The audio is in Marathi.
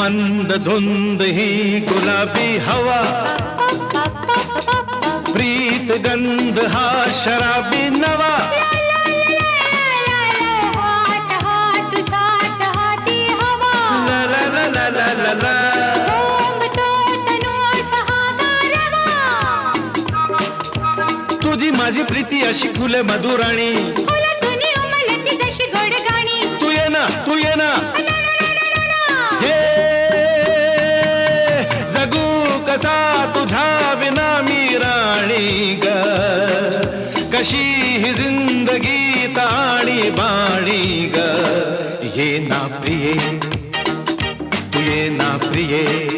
मंद धुंद ही गुलाबी हवा, प्रीत गंध हा शराबी नवा, तुझी माझी प्रीती अशी फुले मधुराणी, तू ये ना तू ये ना, हे जगू कसा तुझा विना मी राणी ग, कशी ही जिंदगी ताणी बाणी ग, ये ना प्रिये तू ये ना प्रिये.